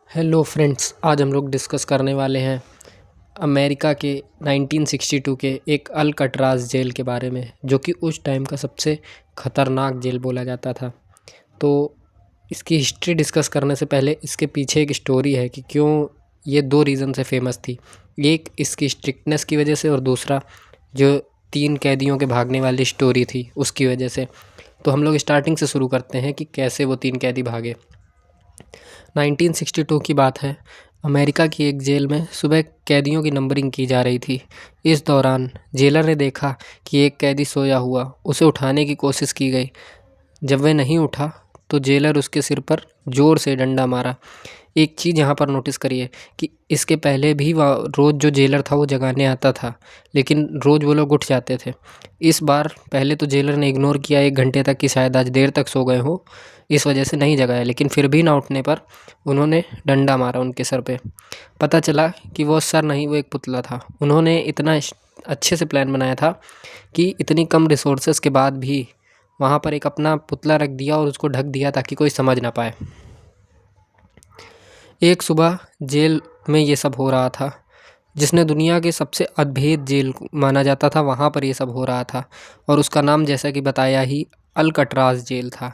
Hello friends, आज हम लोग डिस्कस करने वाले हैं अमेरिका के 1962 के एक अल्काट्राज़ जेल के बारे में, जो कि उस टाइम का सबसे ख़तरनाक जेल बोला जाता था। तो इसकी हिस्ट्री डिस्कस करने से पहले इसके पीछे एक स्टोरी है कि क्यों ये 2 रीज़न से फेमस थी। एक इसकी स्ट्रिक्टनेस की वजह से और दूसरा जो 3 कैदियों के भागने वाली स्टोरी थी उसकी वजह से। तो हम लोग स्टार्टिंग से शुरू करते हैं कि कैसे वो 3 कैदी भागे। 1962 की बात है। अमेरिका की एक जेल में सुबह कैदियों की नंबरिंग की जा रही थी। इस दौरान जेलर ने देखा कि एक कैदी सोया हुआ, उसे उठाने की कोशिश की गई। जब वह नहीं उठा तो जेलर उसके सिर पर ज़ोर से डंडा मारा। एक चीज़ यहाँ पर नोटिस करिए कि इसके पहले भी रोज़ जो जेलर था वो जगाने आता था, लेकिन रोज़ वो लोग उठ जाते थे। इस बार पहले तो जेलर ने इग्नोर किया 1 घंटे तक कि शायद आज देर तक सो गए हों, इस वजह से नहीं जगाया, लेकिन फिर भी ना उठने पर उन्होंने डंडा मारा उनके सर पे। पता चला कि वो सर नहीं, वो एक पुतला था। उन्होंने इतना अच्छे से प्लान बनाया था कि इतनी कम रिसोर्सेज के बाद भी वहाँ पर एक अपना पुतला रख दिया और उसको ढक दिया ताकि कोई समझ ना पाए। एक सुबह जेल में ये सब हो रहा था, जिसने दुनिया के सबसे अद्भुत जेल माना जाता था, वहाँ पर ये सब हो रहा था और उसका नाम जैसा कि बताया ही अल्काट्राज़ जेल था।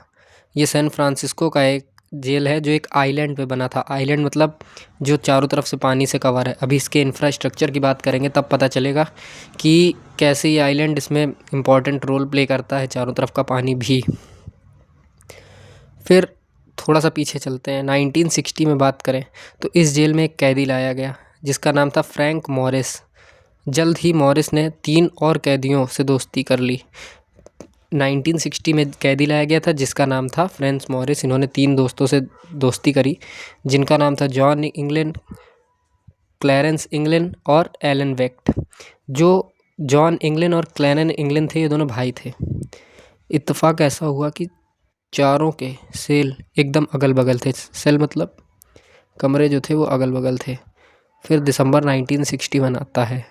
ये सैन फ्रांसिस्को का एक जेल है जो एक आइलैंड पे बना था। आइलैंड मतलब जो चारों तरफ से पानी से कवर है। अभी इसके इंफ्रास्ट्रक्चर की बात करेंगे तब पता चलेगा कि कैसे ये आइलैंड इसमें इम्पॉर्टेंट रोल प्ले करता है, चारों तरफ का पानी भी। फिर थोड़ा सा पीछे चलते हैं, 1960 में बात करें तो इस जेल में एक कैदी लाया गया जिसका नाम था फ्रैंक मॉरिस। जल्द ही मॉरिस ने 3 और कैदियों से दोस्ती कर ली। 1960 में कैदी लाया गया था जिसका नाम था फ्रैंक मॉरिस। इन्होंने 3 दोस्तों से दोस्ती करी जिनका नाम था जॉन इंग्लैंड, क्लैरेंस इंग्लैंड और एलन वेक्ट। जो जॉन इंग्लैंड और क्लैरेंस इंग्लैंड थे, ये दोनों भाई थे। इत्तेफाक ऐसा हुआ कि चारों के सेल एकदम अगल-बगल थे। सेल मतलब कमरे जो थे वो अगल-बगल थे। फिर दिसंबर 1961 आता है।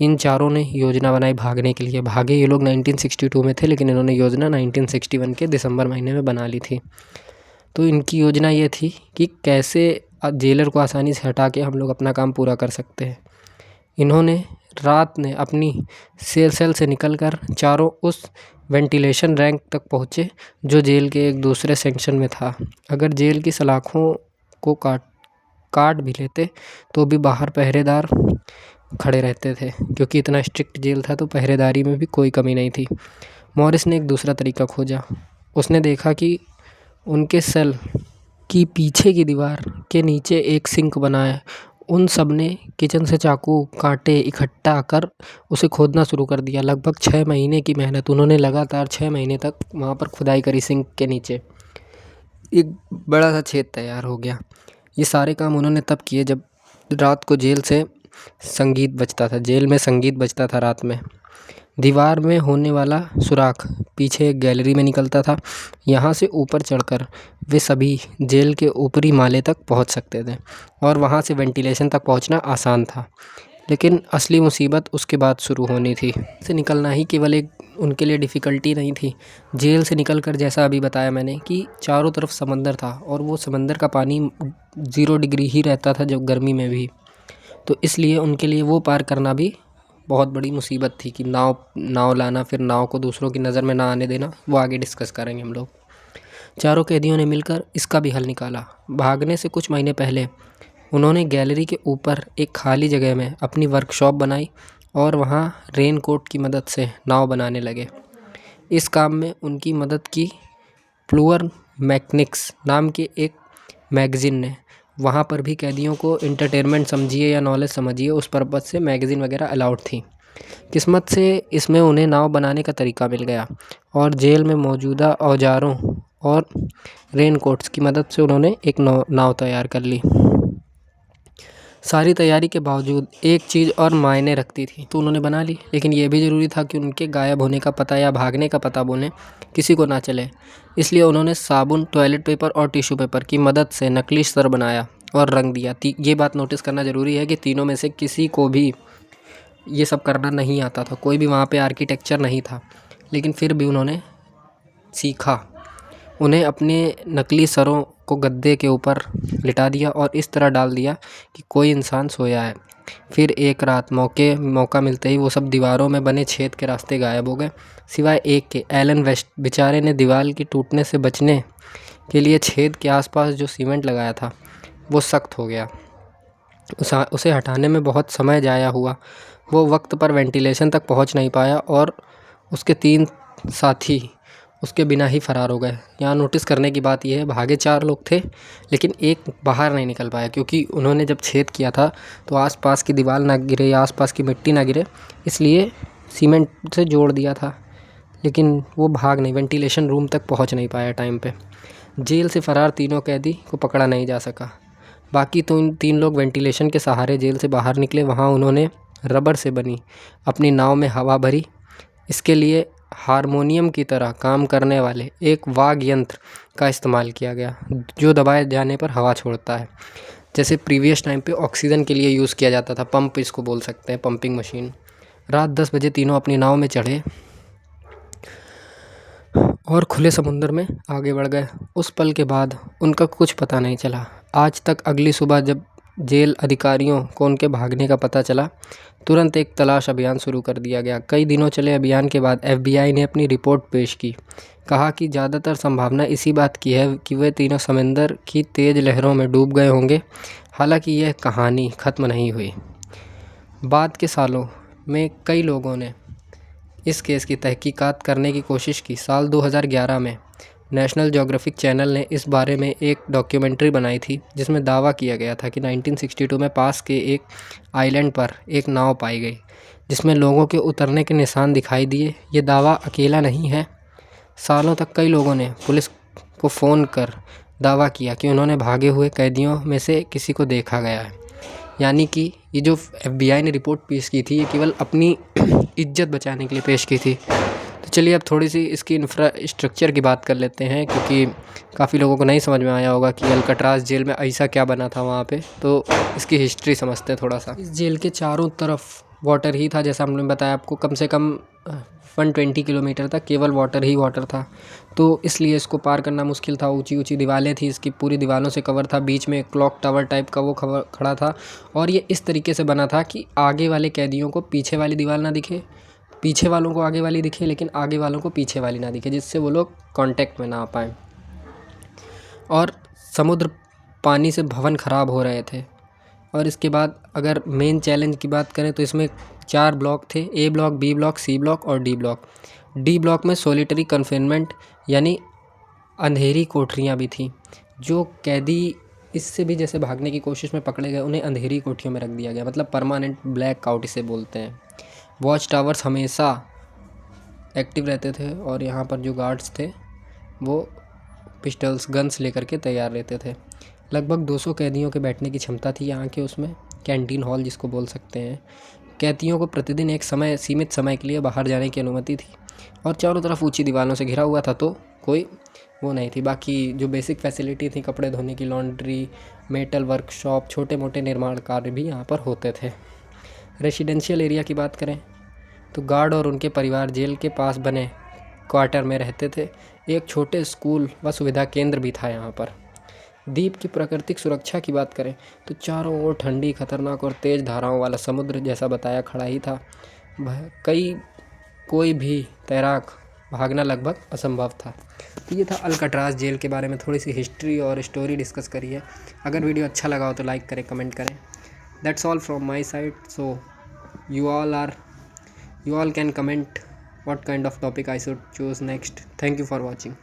इन चारों ने योजना बनाई भागने के लिए। भागे ये लोग 1962 में थे, लेकिन इन्होंने योजना 1961 के दिसंबर महीने में बना ली थी। तो इनकी योजना ये थी कि कैसे जेलर को आसानी से हटा के हम लोग अपना काम पूरा कर सकते हैं। इन्होंने रात में अपनी सेल से निकलकर चारों उस वेंटिलेशन रैंक तक पहुँचे जो जेल के एक दूसरे सेक्शन में था। अगर जेल की सलाखों को काट भी लेते तो भी बाहर पहरेदार खड़े रहते थे, क्योंकि इतना स्ट्रिक्ट जेल था तो पहरेदारी में भी कोई कमी नहीं थी। मॉरिस ने एक दूसरा तरीका खोजा। उसने देखा कि उनके सेल की पीछे की दीवार के नीचे एक सिंक बना है। उन सब ने किचन से चाकू कांटे इकट्ठा कर उसे खोदना शुरू कर दिया। लगभग 6 महीने की मेहनत, उन्होंने लगातार 6 महीने तक वहाँ पर खुदाई करी। सिंक के नीचे एक बड़ा सा छेद तैयार हो गया। ये सारे काम उन्होंने तब किए जब रात को जेल से संगीत बजता था। जेल में संगीत बजता था रात में। दीवार में होने वाला सुराख पीछे एक गैलरी में निकलता था। यहाँ से ऊपर चढ़कर वे सभी जेल के ऊपरी माले तक पहुँच सकते थे और वहाँ से वेंटिलेशन तक पहुँचना आसान था। लेकिन असली मुसीबत उसके बाद शुरू होनी थी। से निकलना ही केवल एक उनके लिए डिफ़िकल्टी नहीं थी। जेल से निकलकर, जैसा अभी बताया मैंने, कि चारों तरफ समंदर था और वो समंदर का पानी 0 डिग्री ही रहता था जब गर्मी में भी। तो इसलिए उनके लिए वो पार करना भी बहुत बड़ी मुसीबत थी कि नाव लाना, फिर नाव को दूसरों की नज़र में ना आने देना। वो आगे डिस्कस करेंगे हम लोग। चारों कैदियों ने मिलकर इसका भी हल निकाला। भागने से कुछ महीने पहले उन्होंने गैलरी के ऊपर एक खाली जगह में अपनी वर्कशॉप बनाई और वहाँ रेनकोट की मदद से नाव बनाने लगे। इस काम में उनकी मदद की फ्लूअर मैकेनिक्स नाम के एक मैगज़ीन ने। वहाँ पर भी कैदियों को एंटरटेनमेंट समझिए या नॉलेज समझिए, उस पर्पज़ से मैगज़ीन वगैरह अलाउड थी। किस्मत से इसमें उन्हें नाव बनाने का तरीका मिल गया और जेल में मौजूदा औजारों और रेनकोट्स की मदद से उन्होंने एक नाव तैयार कर ली। सारी तैयारी के बावजूद एक चीज़ और मायने रखती थी, तो उन्होंने बना ली, लेकिन ये भी ज़रूरी था कि उनके गायब होने का पता या भागने का पता बोलें किसी को ना चले। इसलिए उन्होंने साबुन, टॉयलेट पेपर और टिश्यू पेपर की मदद से नकली सर बनाया और रंग दिया। ये बात नोटिस करना ज़रूरी है कि तीनों में से किसी को भी ये सब करना नहीं आता था। कोई भी वहाँ पे आर्किटेक्चर नहीं था, लेकिन फिर भी उन्होंने सीखा। उन्हें अपने नकली सरों को गद्दे के ऊपर लिटा दिया और इस तरह डाल दिया कि कोई इंसान सोया है। फिर एक रात मौका मिलते ही वो सब दीवारों में बने छेद के रास्ते गायब हो गए, सिवाय एक के। एलन वेस्ट बेचारे ने दीवार की टूटने से बचने के लिए छेद के आसपास जो सीमेंट लगाया था वो सख्त हो गया। उसे हटाने में बहुत समय जाया हुआ। वो वक्त पर वेंटिलेशन तक पहुंच नहीं पाया और उसके 3 साथी उसके बिना ही फरार हो गए। यहाँ नोटिस करने की बात यह है, भागे 4 लोग थे लेकिन एक बाहर नहीं निकल पाया, क्योंकि उन्होंने जब छेद किया था तो आसपास की दीवार ना गिरे या आसपास की मिट्टी ना गिरे, इसलिए सीमेंट से जोड़ दिया था। लेकिन वो वेंटिलेशन रूम तक पहुंच नहीं पाया टाइम पे। जेल से फरार तीनों कैदी को पकड़ा नहीं जा सका। बाकी तो 3 लोग वेंटिलेशन के सहारे जेल से बाहर निकले। वहाँ उन्होंने रबर से बनी अपनी नाव में हवा भरी। इसके लिए हारमोनियम की तरह काम करने वाले एक वाद्य यंत्र का इस्तेमाल किया गया, जो दबाए जाने पर हवा छोड़ता है, जैसे प्रीवियस टाइम पे ऑक्सीजन के लिए यूज़ किया जाता था। पंप इसको बोल सकते हैं, पंपिंग मशीन। रात 10 बजे तीनों अपनी नाव में चढ़े और खुले समुद्र में आगे बढ़ गए। उस पल के बाद उनका कुछ पता नहीं चला आज तक। अगली सुबह जब जेल अधिकारियों को उनके भागने का पता चला, तुरंत एक तलाश अभियान शुरू कर दिया गया। कई दिनों चले अभियान के बाद FBI ने अपनी रिपोर्ट पेश की। कहा कि ज़्यादातर संभावना इसी बात की है कि वे तीनों समंदर की तेज़ लहरों में डूब गए होंगे। हालांकि यह कहानी ख़त्म नहीं हुई। बाद के सालों में कई लोगों ने इस केस की तहकीकात करने की कोशिश की। साल 2011 में नेशनल ज्योग्राफिक चैनल ने इस बारे में एक डॉक्यूमेंट्री बनाई थी, जिसमें दावा किया गया था कि 1962 में पास के एक आइलैंड पर एक नाव पाई गई जिसमें लोगों के उतरने के निशान दिखाई दिए। ये दावा अकेला नहीं है। सालों तक कई लोगों ने पुलिस को फ़ोन कर दावा किया कि उन्होंने भागे हुए कैदियों में से किसी को देखा गया है। यानी कि ये जो FBI ने रिपोर्ट पेश की थी, ये केवल अपनी इज्जत बचाने के लिए पेश की थी। तो चलिए अब थोड़ी सी इसकी इंफ्रास्ट्रक्चर की बात कर लेते हैं, क्योंकि काफ़ी लोगों को नहीं समझ में आया होगा कि अल्काट्राज़ जेल में ऐसा क्या बना था वहाँ पे। तो इसकी हिस्ट्री समझते हैं थोड़ा सा। इस जेल के चारों तरफ वाटर ही था, जैसा हमने बताया आपको। कम से कम 120 किलोमीटर तक केवल वाटर ही वाटर था, तो इसलिए इसको पार करना मुश्किल था। ऊंची ऊंची दीवारें थी, इसकी पूरी दीवारों से कवर था। बीच में एक क्लॉक टावर टाइप का वो खड़ा था, और ये इस तरीके से बना था कि आगे वाले कैदियों को पीछे वाली दीवार ना दिखे, पीछे वालों को आगे वाली दिखे, लेकिन आगे वालों को पीछे वाली ना दिखे, जिससे वो लोग कांटेक्ट में ना आ पाएँ। और समुद्र पानी से भवन ख़राब हो रहे थे। और इसके बाद अगर मेन चैलेंज की बात करें तो इसमें 4 ब्लॉक थे, A block, B block, C block और D ब्लॉक। D ब्लॉक में सॉलिटरी कन्फाइनमेंट यानी अंधेरी कोठरियाँ भी थीं। जो कैदी इससे भी जैसे भागने की कोशिश में पकड़े गए, उन्हें अंधेरी कोठरियों में रख दिया गया, मतलब परमानेंट ब्लैक आउट इसे बोलते हैं। वॉच टावर्स हमेशा एक्टिव रहते थे और यहाँ पर जो गार्ड्स थे वो पिस्टल्स, गन्स लेकर के तैयार रहते थे। लगभग 200 कैदियों के बैठने की क्षमता थी यहाँ के उसमें, कैंटीन हॉल जिसको बोल सकते हैं। कैदियों को प्रतिदिन एक सीमित समय के लिए बाहर जाने की अनुमति थी, और चारों तरफ ऊंची दीवारों से घिरा हुआ था, तो कोई वो नहीं थी। बाकी जो बेसिक फैसिलिटी थी, कपड़े धोने की लॉन्ड्री, मेटल वर्कशॉप, छोटे मोटे निर्माण कार्य भी यहाँ पर होते थे। रेसिडेंशियल एरिया की बात करें तो गार्ड और उनके परिवार जेल के पास बने क्वार्टर में रहते थे। एक छोटे स्कूल व सुविधा केंद्र भी था यहाँ पर। द्वीप की प्राकृतिक सुरक्षा की बात करें तो चारों ओर ठंडी, खतरनाक और तेज़ धाराओं वाला समुद्र, जैसा बताया, खड़ा ही था। कोई भी तैराक भागना लगभग असंभव था। तो ये था अल्काट्राज़ जेल के बारे में थोड़ी सी हिस्ट्री और स्टोरी डिस्कस करी है। अगर वीडियो अच्छा लगा हो तो लाइक करें, कमेंट करें। That's all from my side. So you all can comment what kind of topic I should choose next. Thank you for watching.